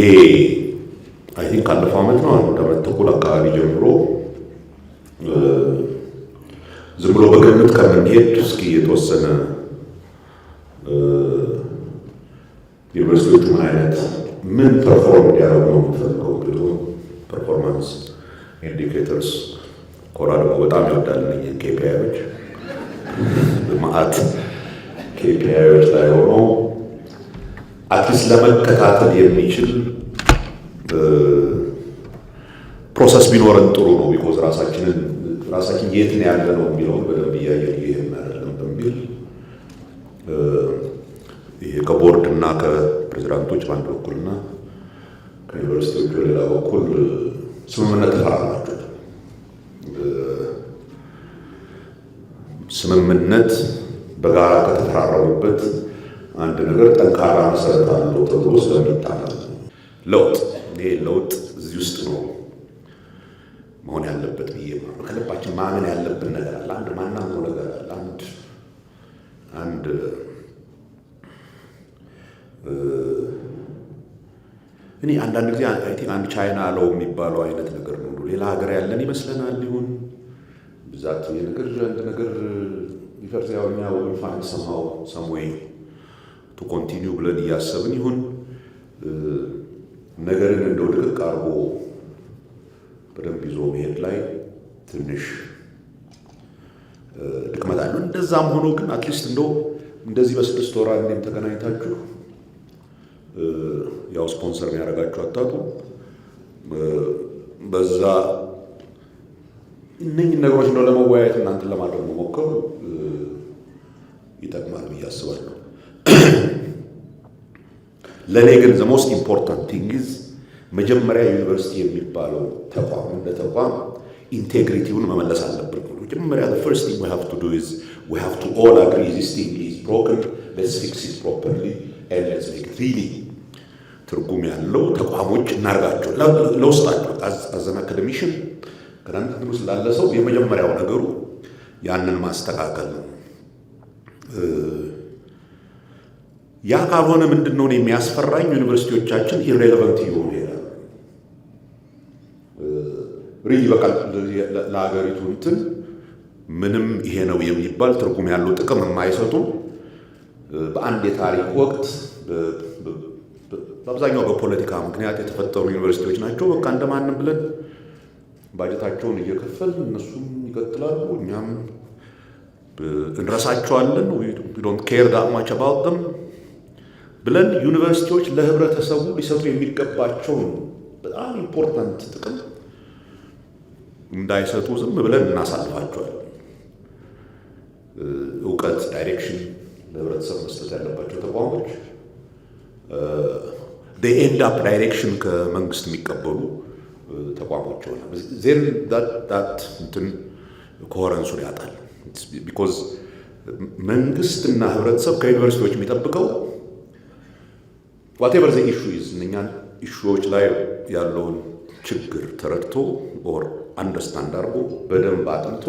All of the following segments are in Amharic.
ይሄ አይ ቲንክ ካለፈው ዓመት ነው አንድ ዓመት ተኩል አካባቢ ጀምሮ ዝም ብሎ በግምት ከምንሄድ እስኪ የተወሰነ ዩኒቨርሲቲዎቹ ምን አይነት ምን ፐርፎርም እንዲያደርጉ ነው የምትፈልገው ብሎ ፐርፎርማንስ ኢንዲኬተርስ ኮራ ደግሞ በጣም ይወዳል እነኝህን ኬፒአይዎች በማዕት ኬፒአይዎች ላይ ሆኖ አትሊስት ለመከታተል የሚችል ፕሮሰስ ቢኖረን ጥሩ ነው። ቢኮዝ ራሳችን የት ነው ያለ ነው የሚለውን በደንብ እያየን ይሄን አይደለም በሚል ይሄ ከቦርድ እና ከፕሬዚዳንቶች በአንድ በኩልና ከዩኒቨርሲቲዎች በሌላ በኩል ስምምነት ተፈራርማቸው ስምምነት በጋራ ከተፈራረሙበት አንድ ነገር ጠንካራ መሰረት አለው ተብሎ ስለሚታመን ለውጥ እዚህ ውስጥ ነው መሆን ያለበት ብዬ ነው። ከልባችን ማመን ያለብን ነገር አለ። አንድ ማናምነው ነገር አለ። አንድ እኔ አንዳንድ ጊዜ አይ ቲንክ አንድ ቻይና አለው የሚባለው አይነት ነገር ነው። ሌላ ሀገር ያለን ይመስለናል። ይሁን ብዛት የነገር አንድ ነገር ይፈርሳውኛ ወይ ፋይን ሰማው ሰምዌይ ቱ ኮንቲኒው ብለን እያሰብን ይሁን ነገርን እንደው ድቅቅ አርጎ በደንብ ይዞ መሄድ ላይ ትንሽ ድክመት አለ። እንደዛም ሆኖ ግን አትሊስት እንደው እንደዚህ በስድስት ወራ እንደም ተገናኝታችሁ ያው ስፖንሰር የሚያደርጋችሁ አታጡ በዛ እነኝህ ነገሮች ነው ለመወያየት እናንተን ለማድረግ መሞከሩ ይጠቅማል ብዬ አስባለሁ። ለእኔ ግን ዘ ሞስት ኢምፖርታንት ቲንግ ኢዝ መጀመሪያ ዩኒቨርሲቲ የሚባለው ተቋም እንደ ተቋም ኢንቴግሪቲውን መመለስ አለብን። መጀመሪያ the first thing we have to do is we have to all agree this thing is broken, let's fix it properly and let's make it really ትርጉም ያለው ተቋሞች እናርጋቸው ለውስጣቸው as an academician ከናንተ ውስጥ ላለ ሰው የመጀመሪያው ነገሩ ያንን ማስተካከል ነው። ያ ካልሆነ ምንድነው የሚያስፈራኝ ዩኒቨርሲቲዎቻችን ኢሬሌቫንት ይሆኑ ይላል። ሪሊ በቃ ለሀገሪቱ እንትን ምንም ይሄ ነው የሚባል ትርጉም ያለው ጥቅም የማይሰጡ በአንድ የታሪክ ወቅት በአብዛኛው በፖለቲካ ምክንያት የተፈጠሩ ዩኒቨርሲቲዎች ናቸው። በቃ እንደማንም ብለን ባጀታቸውን እየከፈል እነሱም ይቀጥላሉ፣ እኛም እንረሳቸዋለን። we don't care that much about them ብለን ዩኒቨርሲቲዎች ለህብረተሰቡ ሊሰጡ የሚገባቸውን በጣም ኢምፖርታንት ጥቅም እንዳይሰጡ ዝም ብለን እናሳልፋቸዋለን። እውቀት ዳይሬክሽን ለህብረተሰቡ መስጠት ያለባቸው ተቋሞች they end up ዳይሬክሽን ከመንግስት የሚቀበሉ ተቋሞች ሆነ then that እንትን ኮሄረንሱን ያጣል። because መንግስትና ህብረተሰብ ከዩኒቨርሲቲዎች የሚጠብቀው whatever the issue is እነኛን ኢሹዎች ላይ ያለውን ችግር ተረድቶ or አንደርስታንድ አድርጎ በደንብ አጥንቶ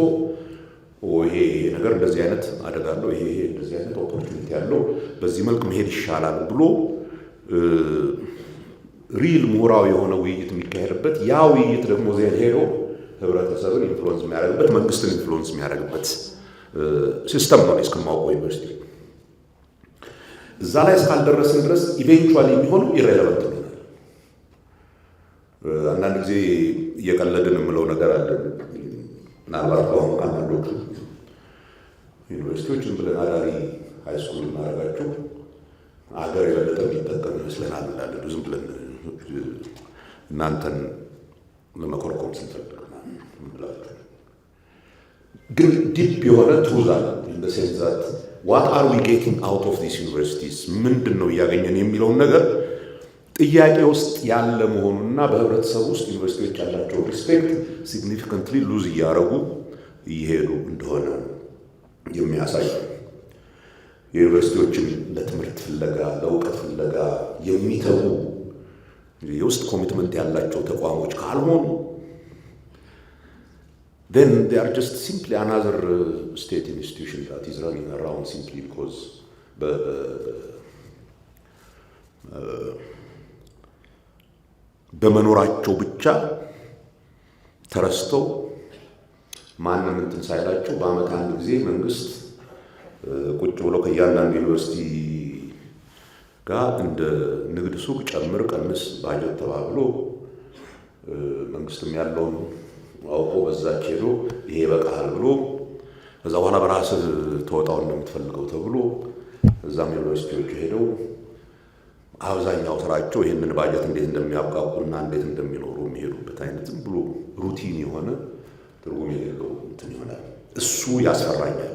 ይሄ ነገር እንደዚህ አይነት አደጋ አለው፣ ይሄ እንደዚህ አይነት ኦፖርቹኒቲ ያለው በዚህ መልክ መሄድ ይሻላል ብሎ ሪል ሞራል የሆነ ውይይት የሚካሄድበት ያ ውይይት ደግሞ ዘን ሄዶ ህብረተሰብን ኢንፍሉዌንስ የሚያደርግበት መንግስትን ኢንፍሉዌንስ የሚያደርግበት ሲስተም ነው እስከማውቀው ዩኒቨርሲቲ። እዛ ላይ እስካልደረስን ድረስ ኢቬንቹዋሊ የሚሆነው ኢሬሌቫንት ነው። አንዳንድ ጊዜ እየቀለድን የምለው ነገር አለ። ምናልባት ከሆኑ ከአንዳንዶቹ ዩኒቨርሲቲዎችን ብለን አዳሪ ሃይስኩል እናደርጋቸው አገር የበለጠ የሚጠቀም ይመስለናል እንላለን። ዝም ብለን እናንተን ለመኮርኮም ስንፈልግ እንላለን። ግን ዲፕ የሆነ ትሩዝ አለ in the sense that what are we getting out of these universities ምንድን ነው እያገኘን የሚለውን ነገር ጥያቄ ውስጥ ያለ መሆኑና በህብረተሰብ ውስጥ ዩኒቨርሲቲዎች ያላቸው ሪስፔክት ሲግኒፊካንትሊ ሉዝ እያደረጉ እየሄዱ እንደሆነ የሚያሳይ ዩኒቨርሲቲዎችን ለትምህርት ፍለጋ ለእውቀት ፍለጋ የሚተጉ የውስጥ ኮሚትመንት ያላቸው ተቋሞች ካልሆኑ then they are just simply another state institution that is running around simply because በመኖራቸው ብቻ ተረስተው ማንም እንትን ሳይላቸው በአመት አንድ ጊዜ መንግስት ቁጭ ብሎ ከእያንዳንዱ ዩኒቨርሲቲ ጋር እንደ ንግድ ሱቅ ጨምር ቀንስ ባጀት ተባብሎ መንግስትም ያለውን አውቆ በዛች ሄዶ ይሄ በቃል ብሎ ከዛ በኋላ በራስህ ተወጣው እንደምትፈልገው ተብሎ እዛም ዩኒቨርሲቲዎች ሄደው አብዛኛው ስራቸው ይሄንን ባጀት እንዴት እንደሚያብቃቁና እንዴት እንደሚኖሩ የሚሄዱበት አይነት ዝም ብሎ ሩቲን የሆነ ትርጉም የሌለው እንትን ይሆናል። እሱ ያስፈራኛል።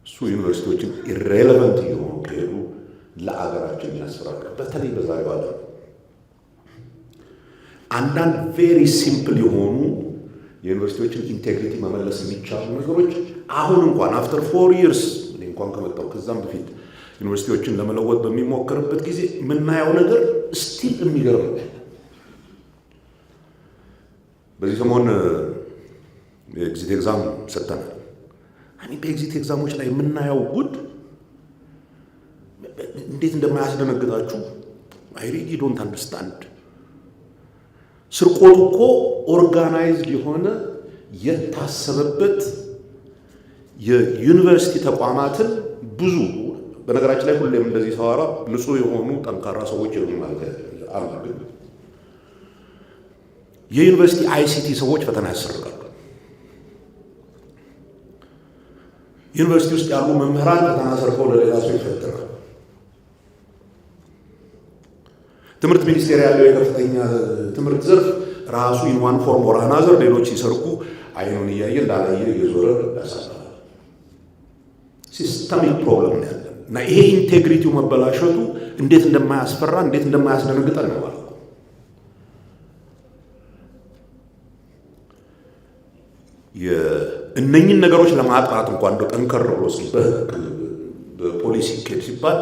እሱ ዩኒቨርሲቲዎችን ኢሬሌቨንት የሆኑ ከሄዱ ለአገራችን ያስፈራል። በተለይ በዛሬው ዓለም አንዳንድ ቬሪ ሲምፕል የሆኑ የዩኒቨርሲቲዎችን ኢንቴግሪቲ መመለስ የሚቻሉ ነገሮች አሁን እንኳን አፍተር 4 years እኔ እንኳን ከመጣሁ ከዛም በፊት ዩኒቨርሲቲዎችን ለመለወጥ በሚሞከርበት ጊዜ የምናየው ነገር ስቲል የሚገርም ነው። በዚህ ሰሞን የኤግዚት ኤግዛም ሰጥተናል። በኤግዚት ኤግዛሞች ላይ የምናየው ጉድ እንዴት እንደማያስደነግጣችሁ አይ ሪሊ ዶንት አንደርስታንድ። ስርቆቱ እኮ ኦርጋናይዝድ የሆነ የታሰበበት የዩኒቨርሲቲ ተቋማትን ብዙ በነገራችን ላይ ሁሌም እንደዚህ ሰዋራ ንጹህ የሆኑ ጠንካራ ሰዎች ይሆኑ ማለት አሉ። ግን የዩኒቨርሲቲ አይሲቲ ሰዎች ፈተና ያሰርቃሉ። ዩኒቨርሲቲ ውስጥ ያሉ መምህራን ፈተና ሰርቀው ለሌላ ሰው ይፈትራሉ። ትምህርት ሚኒስቴር ያለው የከፍተኛ ትምህርት ዘርፍ ራሱ ኢን ዋን ፎርም ኦር አናዘር ሌሎች ሲሰርቁ አይኑን እያየ እንዳላየ እየዞረ ያሳልፋል። ሲስተሚክ ፕሮብለም ነው ያለ እና ይሄ ኢንቴግሪቲው መበላሸቱ እንዴት እንደማያስፈራ እንዴት እንደማያስደነግጠን ነው ማለት ነው። እነኚህን ነገሮች ለማጥራት እንኳን እንደው ጠንከር ብሎ በፖሊሲ ኬድ ሲባል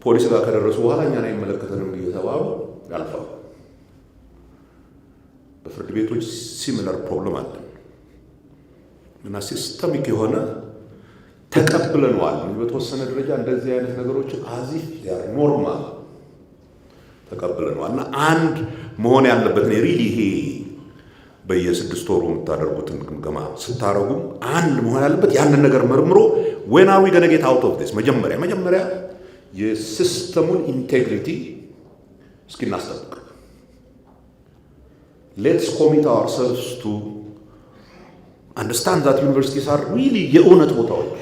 ፖሊስ ጋር ከደረሱ በኋላ እኛን አይመለከተንም እየተባሉ ያልፋሉ። በፍርድ ቤቶች ሲሚለር ፕሮብለም አለ እና ሲስተሚክ የሆነ ተቀብለነዋል። በተወሰነ ደረጃ እንደዚህ አይነት ነገሮችን አዚፍ ያር ኖርማል ተቀብለነዋል እና አንድ መሆን ያለበት ነው ሪሊ ይሄ በየ6 ወሩ የምታደርጉትን ግምገማ ስታረጉ አንድ መሆን ያለበት ያንን ነገር መርምሮ when are we going to get out of this መጀመሪያ የሲስተሙን ኢንቴግሪቲ እስኪናስጠብቅ let's commit ourselves to understand that universities are really የእውነት ቦታዎች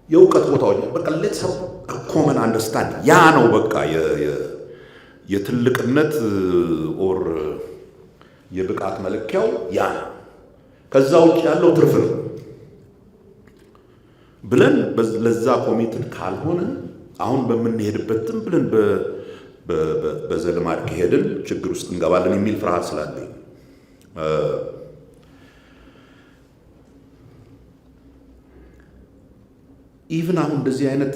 የእውቀት ቦታዎች በቃ let's have a common understanding ያ ነው በቃ የትልቅነት ኦር የብቃት መለኪያው ያ ከዛ ውጭ ያለው ትርፍ ነው ብለን ለዛ ኮሚትድ ካልሆነ አሁን በምንሄድበት ዝም ብለን በዘልማድ ከሄድን ችግር ውስጥ እንገባለን የሚል ፍርሃት ስላለኝ ኢቭን አሁን እንደዚህ አይነት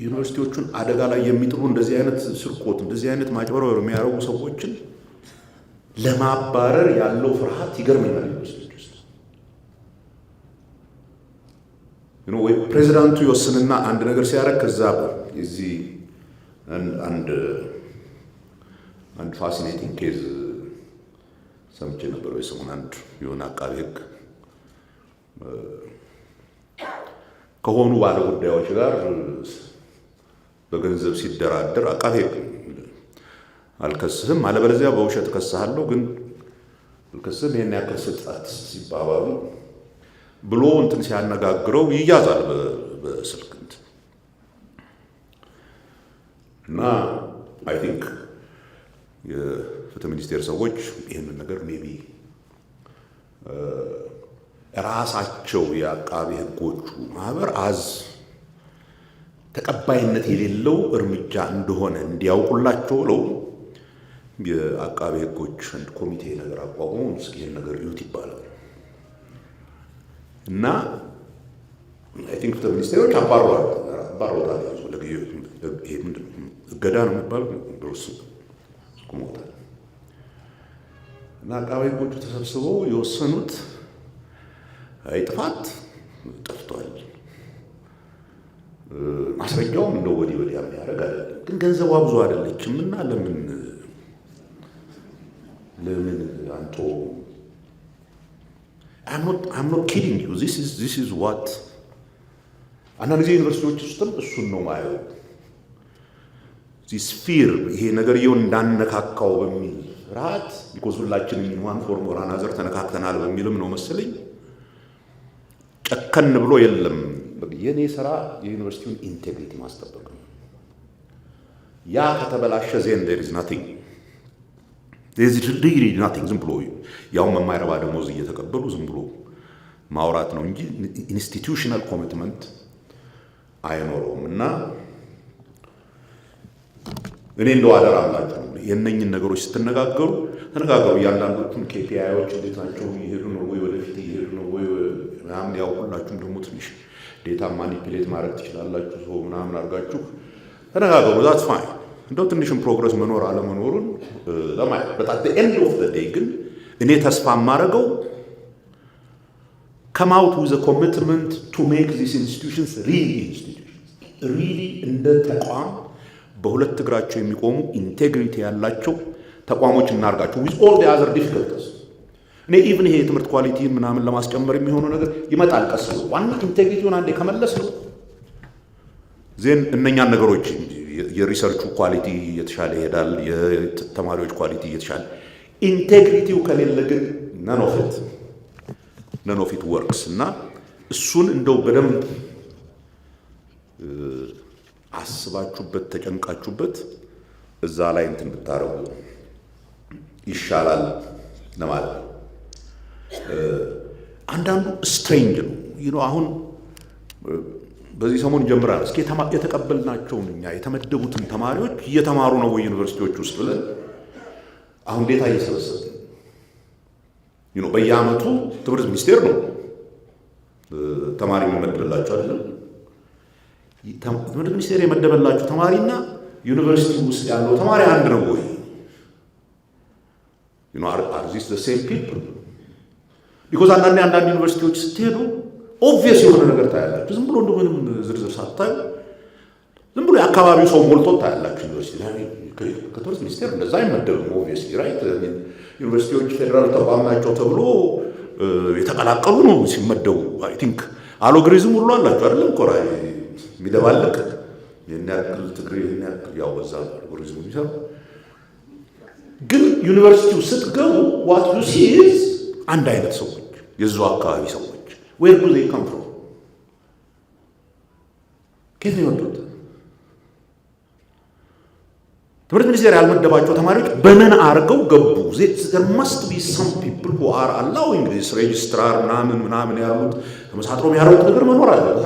ዩኒቨርሲቲዎቹን አደጋ ላይ የሚጥሉ እንደዚህ አይነት ስርቆት እንደዚህ አይነት ማጭበርበር የሚያደርጉ ሰዎችን ለማባረር ያለው ፍርሃት ይገርመኛል። ወይ ፕሬዚዳንቱ ይወስንና አንድ ነገር ሲያደርግ ከዛ እዚህ አንድ ፋሲኔቲንግ ኬዝ ሰምቼ ነበር። ወይ ሰሞኑን አንድ የሆነ አቃቤ ሕግ ከሆኑ ባለ ጉዳዮች ጋር በገንዘብ ሲደራደር አቃቤ ሕግ አልከስህም አለበለዚያ በውሸት ከስሃለሁ ግን አልከስህም ይሄን ያክል ስጣት ሲባባሉ ብሎ እንትን ሲያነጋግረው ይያዛል በስልክ እና አይ ቲንክ የፍትህ ሚኒስቴር ሰዎች ይህንን ነገር ሜቢ ራሳቸው የአቃቤ ሕጎቹ ማህበር ተቀባይነት የሌለው እርምጃ እንደሆነ እንዲያውቁላቸው ብለው የአቃቤ ሕጎች አንድ ኮሚቴ ነገር አቋቁሞ እስኪ ይሄን ነገር ይዩት ይባላል እና አይ ቲንክ ፍትህ ሚኒስቴሮች አባሮታል ያዙ ለጊዜው ይሄ ምንድን ነው እገዳ ነው የሚባለው ድሮስ ቆሞታል እና አቃቤ ሕጎቹ ተሰብስበው የወሰኑት አይ ጥፋት ጠፍቷል ማስረጃውም እንደው ወዲህ ወዲያ የሚያደርግ አይደለም። ግን ገንዘቧ ብዙ አይደለችምና ለምን አንቶ I'm not kidding you. This is what አንዳንድ ጊዜ ዩኒቨርሲቲዎች ውስጥም እሱን ነው ማየው። ዚስ ፊር ይሄ ነገርየው እንዳነካካው በሚል ፍርሃት ቢኮዝ ሁላችንም ዋን ፎርም ኦር አናዘር ተነካክተናል በሚልም ነው መሰለኝ ጨከን ብሎ የለም የኔ ስራ የዩኒቨርሲቲውን ኢንቴግሪቲ ማስጠበቅ ነው። ያ ከተበላሸ ዜን there is nothing. there is really nothing. ዝም ብሎ ያው የማይረባ ደሞዝ እየተቀበሉ ዝም ብሎ ማውራት ነው እንጂ ኢንስቲትዩሽናል ኮሚትመንት አይኖረውም። እና እኔ እንደው አደራ አላችሁ የነኝን ነገሮች ስትነጋገሩ ተነጋገሩ። እያንዳንዶቹን ኬፒአይዎች እንዴት ናቸው? ይሄዱ ነው ወይ ወደፊት ይሄዱ ነው ወይ ምናምን ያው ሁላችሁም ደግሞ ትንሽ ዴታ ማኒፑሌት ማድረግ ትችላላችሁ። ሰው ምናምን አድርጋችሁ ተነጋገሩ። that's fine. እንደው ትንሽም ፕሮግረስ መኖር አለመኖሩን ለማየት but at the end of the day ግን እኔ ተስፋ የማደርገው come out with a commitment to make these institutions really እንደ ተቋም በሁለት እግራቸው የሚቆሙ ኢንቴግሪቲ ያላቸው ተቋሞች እናርጋቸው with all the other difficulties. እኔ ኢቭን ይሄ የትምህርት ኳሊቲን ምናምን ለማስጨመር የሚሆነው ነገር ይመጣል ቀስ ብሎ ዋና ኢንቴግሪቲውን አንዴ ከመለስ ነው ዜን እነኛን ነገሮች የሪሰርቹ ኳሊቲ የተሻለ ይሄዳል፣ የተማሪዎች ኳሊቲ የተሻለ ኢንቴግሪቲው ከሌለ ግን none of it works። እና እሱን እንደው በደንብ አስባችሁበት ተጨንቃችሁበት እዛ ላይ እንትን ብታረጉ ይሻላል ለማለት ነው። አንዳንዱ ስትሬንጅ ነው አሁን በዚህ ሰሞን ጀምራል። እስኪ የተቀበልናቸውን እኛ የተመደቡትን ተማሪዎች እየተማሩ ነው ወይ ዩኒቨርሲቲዎች ውስጥ ብለን አሁን ዴታ እየሰበሰብን በየአመቱ ትምህርት ሚኒስቴር ነው ተማሪ የሚመደብላቸው አይደለም። ትምህርት ሚኒስቴር የመደበላቸው ተማሪና ዩኒቨርሲቲ ውስጥ ያለው ተማሪ አንድ ነው ወይ? are these the same people? because አንዳንድ ዩኒቨርሲቲዎች ስትሄዱ ኦብቪየስ የሆነ ነገር ታያላችሁ። ዝም ብሎ እንደምንም ዝርዝር ሳታዩ ዝም ብሎ የአካባቢው ሰው ሞልቶ ታያላችሁ። ዩኒቨርሲቲ ከትምህርት ሚኒስቴር እንደዛ አይመደብም። ኦብቪየስሊ ራይት ዩኒቨርሲቲዎች ፌደራል ተቋም ናቸው ተብሎ የተቀላቀሉ ነው ሲመደቡ። አይ ቲንክ አሎግሪዝም ሁሉ አላቸው አይደለም ኮራ የሚደባልቅ የናክል ትግሬ የናክል ያው በዛ አሎግሪዝም የሚሰሩ ግን ዩኒቨርሲቲው ስትገቡ what you see is አንድ አይነት ሰዎች የዛው አካባቢ ሰዎች where do they come from? ከየት ነው የመጡት? ትምህርት ሚኒስቴር ያልመደባቸው ተማሪዎች በምን አድርገው ገቡ? there must be some people who are allowing this registrar ምናምን ያሉት ተመሳጥሮ የሚያደርጉት ነገር መኖር አለበት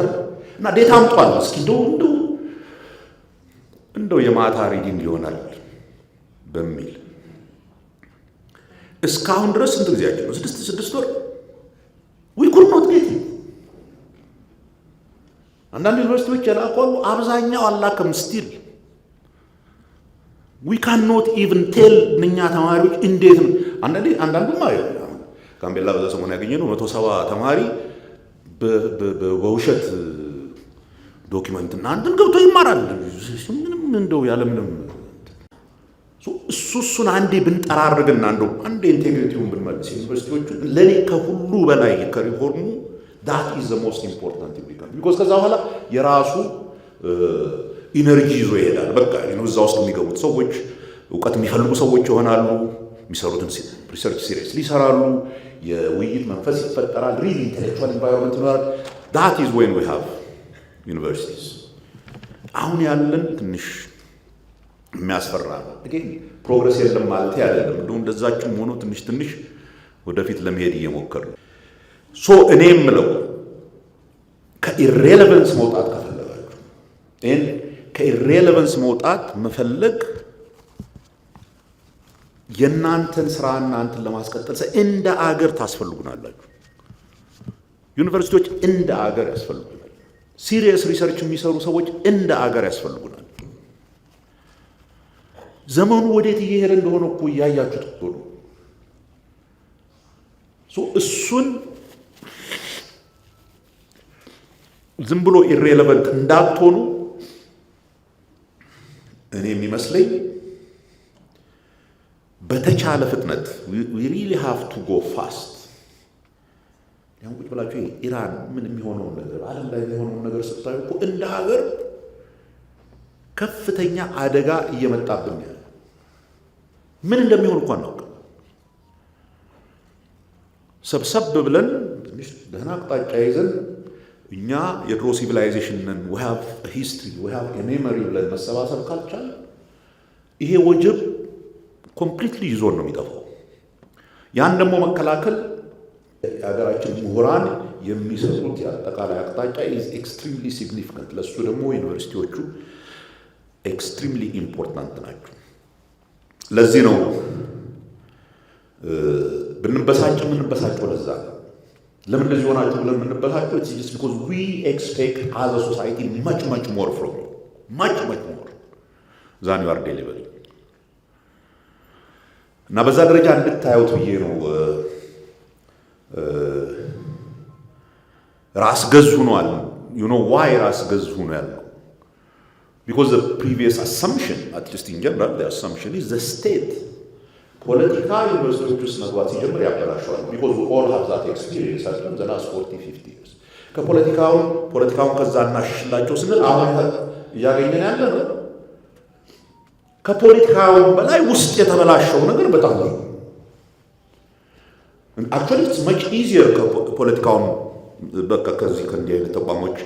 እና ዴታ አምጧል። እስኪ እንደው የማታ ሪዲንግ ይሆናል በሚል እስካሁን ድረስ ስንት ጊዜያችን ነው? 6 ወር we could not get it። አንዳንድ ዩኒቨርሲቲዎች የላኳሉ፣ አብዛኛው አላከም ስቲል we cannot even tell እኛ ተማሪዎች እንዴት ነው አንዳንዱማ ጋምቤላ በዛ ሰሞን ያገኘነው 170 ተማሪ በውሸት ዶክመንት እና አንተን ገብቶ ይማራል ምንም እንደው ያለምንም እሱን አንዴ ብንጠራርግና እንደው አንዴ ኢንቴግሪቲውን ብንመልስ ዩኒቨርሲቲዎቹ ለኔ ከሁሉ በላይ ከሪፎርሙ that is the most important thing because ከዛ በኋላ የራሱ ኢነርጂ ይዞ ይሄዳል። በቃ እዛ ውስጥ የሚገቡት ሰዎች እውቀት የሚፈልጉ ሰዎች ይሆናሉ። የሚሰሩትን ሪሰርች ሲሪየስሊ ይሰራሉ። የውይይት መንፈስ ይፈጠራል። ሪሊ ኢንተሌክቹዋል ኢንቫይሮንመንት ይኖራል። that is when we have universities። አሁን ያለን ትንሽ የሚያስፈራ ነው። ፕሮግረስ የለም ማለት አይደለም። እንደዛችም ሆኖ ትንሽ ወደፊት ለመሄድ እየሞከርን እኔ የምለው ከኢሬሌቨንስ መውጣት ከፈለጋችሁ ከኢሬሌቨንስ መውጣት መፈለግ የእናንተን ስራ እናንተን ለማስቀጠል እንደ አገር ታስፈልጉናላችሁ። ዩኒቨርሲቲዎች እንደ አገር ያስፈልጉናል። ሲሪየስ ሪሰርች የሚሰሩ ሰዎች እንደ አገር ያስፈልጉናል። ዘመኑ ወዴት እየሄደ እንደሆነ እኮ እያያችሁት እኮ ነው። እሱን ዝም ብሎ ኢሬሌቨንት እንዳትሆኑ እኔ የሚመስለኝ በተቻለ ፍጥነት we really have to go fast ያን ቁጭ ብላችሁ ኢራን ምን የሚሆነው ነገር ዓለም ላይ የሚሆነው ነገር ስታዩ እኮ እንደ ሀገር ከፍተኛ አደጋ እየመጣብን ያለ ምን እንደሚሆን እንኳን ነው ሰብሰብ ብለን ደህና አቅጣጫ ይዘን እኛ የድሮ ሲቪላይዜሽን ነን we have a history we have a memory ብለን መሰባሰብ ካልቻል ይሄ ወጀብ ኮምፕሊትሊ ይዞን ነው የሚጠፋው ያን ደግሞ መከላከል የሀገራችን ምሁራን የሚሰጡት የአጠቃላይ አቅጣጫ is extremely significant ለሱ ደግሞ ዩኒቨርሲቲዎቹ extremely important ናቸው ለዚህ ነው ብንበሳጭው ለዛ ለምን እንደዚህ ሆናችሁ ብለን የምንበሳጨው it's just because we expect as a society much more from you much more than you are delivering እና በዛ ደረጃ እንድታዩት ብዬ ነው ራስ ገዝ ሆኗል you know why ራስ ገዝ ሆኗል ያለው because the previous assumption at least in general the assumption is the state political ዩኒቨርሲቲዎች ውስጥ መግባት ሲጀምር ያበላሸዋል because we all have that experience at the last 40-50 years ከፖለቲካውን ከዛ እናሽላቸው ስንል አሁን እያገኘን ያለ ነው ከፖለቲካው በላይ ውስጥ የተበላሸው ነገር በጣም ነው actually it's much easier ከፖለቲካውን በቃ ከዚህ ከእንዲህ አይነት ተቋሞች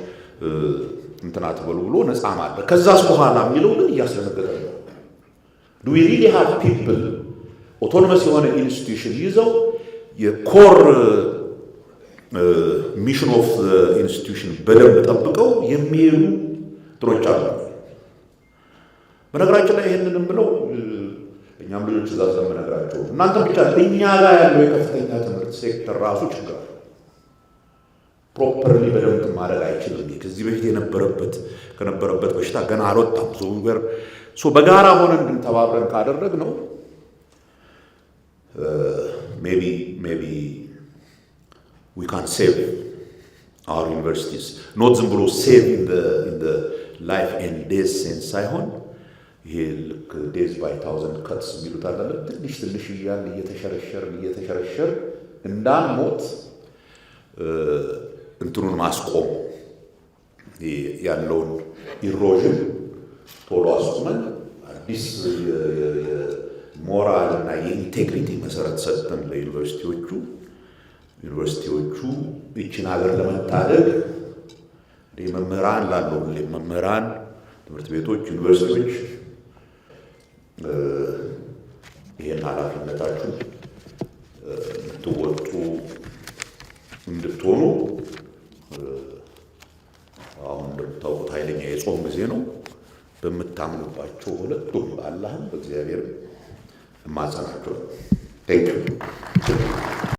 እንትና ተበሉ ብሎ ነፃ ማድረግ ከዛስ በኋላ የሚለው ግን እያስደነገጠ ነው do we really have people autonomous የሆነ ኢንስቲትዩሽን ይዘው የኮር ሚሽን ኦፍ ኢንስቲትዩሽን በደንብ ጠብቀው የሚሄዱ ጥሮች አሉ በነገራችን ላይ ይሄንንም ብለው እኛም ልጆች እዛ ስለምነግራቸው እናንተ ብቻ እኛ ጋር ያለው የከፍተኛ ትምህርት ሴክተር ራሱ ችግር ፕሮፐርሊ በደንብ ማድረግ አይችልም ከዚህ በፊት ከነበረበት በሽታ ገና አልወጣም ሶ በጋራ ሆነን ግን ተባብረን ካደረግ ነው maybe we can save our universities not ዝም ብሎ save in the life and death sense ሳይሆን ይሄ ልክ days by thousand cuts የሚሉት አለ ትንሽ እያልን እየተሸረሸር እንዳንሞት እንትኑን ማስቆም ያለውን ኢሮዥን ቶሎ አስቆመን አዲስ ሞራል እና የኢንቴግሪቲ መሰረት ሰጥተን ለዩኒቨርሲቲዎቹ እቺን ሀገር ለመታደግ መምህራን ትምህርት ቤቶች ዩኒቨርሲቲዎች ይሄን ኃላፊነታችሁ እንድትወጡ እንድትሆኑ አሁን እንደምታውቁት ኃይለኛ የጾም ጊዜ ነው በምታምኑባቸው ሁለቱም በአላህም በእግዚአብሔር እማጸናችሁ። Thank you.